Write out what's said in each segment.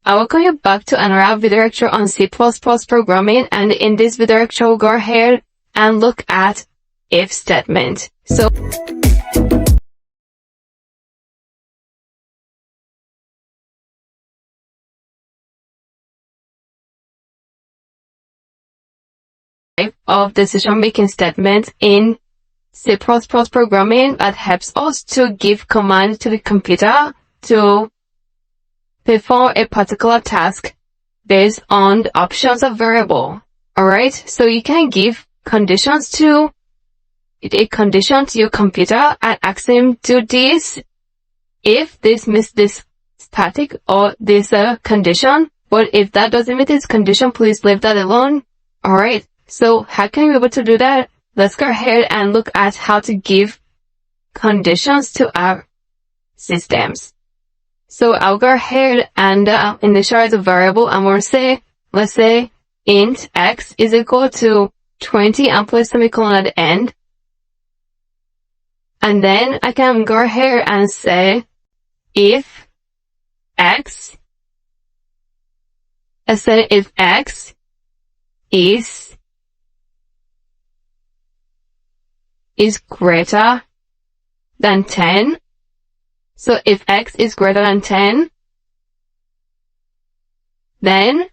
I welcome you back to another video lecture on C++ programming, and in this video lecture we'll go ahead and look at if statement. So of decision-making statements in C++ programming that helps us to give command to the computer to perform a particular task based on the options of variable. Alright, so you can give conditions to a condition to your computer and ask him to this if this meets this static or this condition, but if that doesn't meet this condition, please leave that alone. Alright, so how can you be able to do that? Let's go ahead and look at how to give conditions to our systems. So I'll go ahead and initialize a variable. I'm going to say, let's say int x is equal to 20 and place semicolon at the end. And then I can go ahead and say if x, let's say if x is greater than 10. So if x is greater than 10, then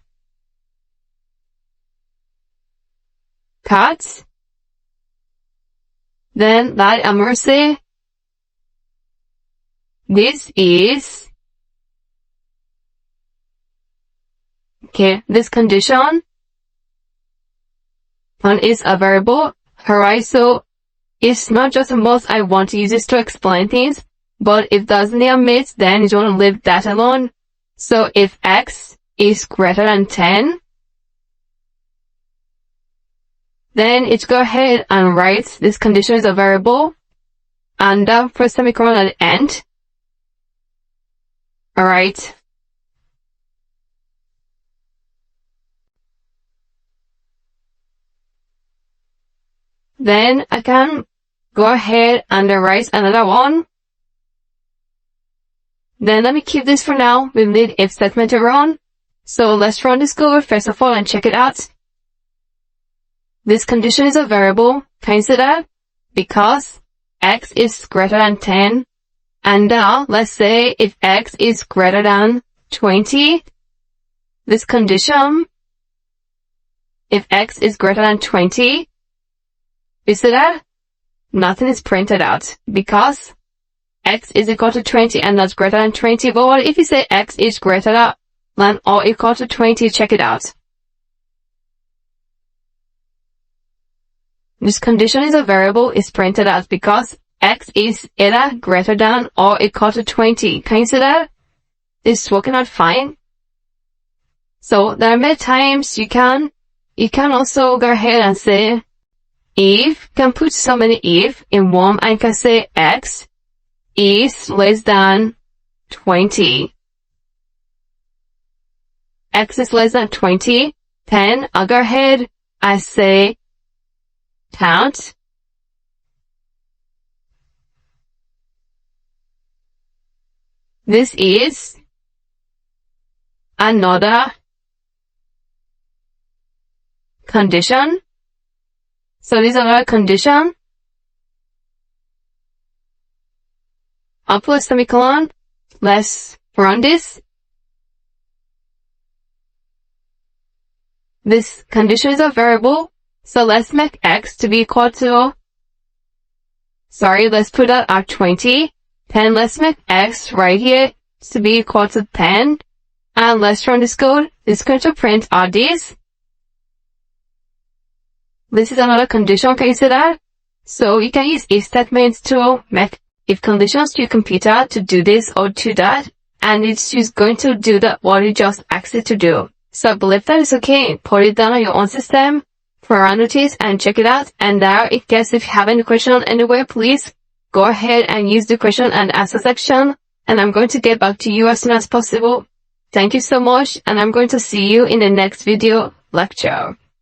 cut. Then that I'm going to say this is, okay, this condition one is a variable. Alright, so it's not just a must. I want to use this to explain things. But if doesn't meet, then you want to leave that alone. So if x is greater than 10, then it's go ahead and write this condition is a variable and press semicolon at the end. Alright. Then I can go ahead and write another one. Then let me keep this for now. We'll need if statement to run. So let's run this code first of all and check it out. This condition is a variable. Can you see that? Because x is greater than 10. And now let's say if x is greater than 20. This condition, if x is greater than 20, you see that? Nothing is printed out because x is equal to 20 and that's greater than 20. But what if you say x is greater than or equal to 20? Check it out. This condition is a variable is printed out because x is either greater than or equal to 20. Can you see that? It's working out fine. So there are many times you can also go ahead and say if, can put so many if in one and can say x is less than 20. X is less than 20. Then I'll go ahead and say count. This is another condition. So this is another condition. I'll put a semicolon. Let's run this. This condition is a variable. So let's make x to be equal to, let's put that at 20. Then let's make x right here to be equal to 10. And let's run this code. It's going to print out this. This is another condition. Can you see that? So you can use if statements to make if conditions to your computer to do this or to that, and it's just going to do that what you just asked it to do. So I believe that is okay. Put it down on your own system for a notice and check it out. And there, in case if you have any question anywhere, please go ahead and use the question and answer section. And I'm going to get back to you as soon as possible. Thank you so much, and I'm going to see you in the next video lecture.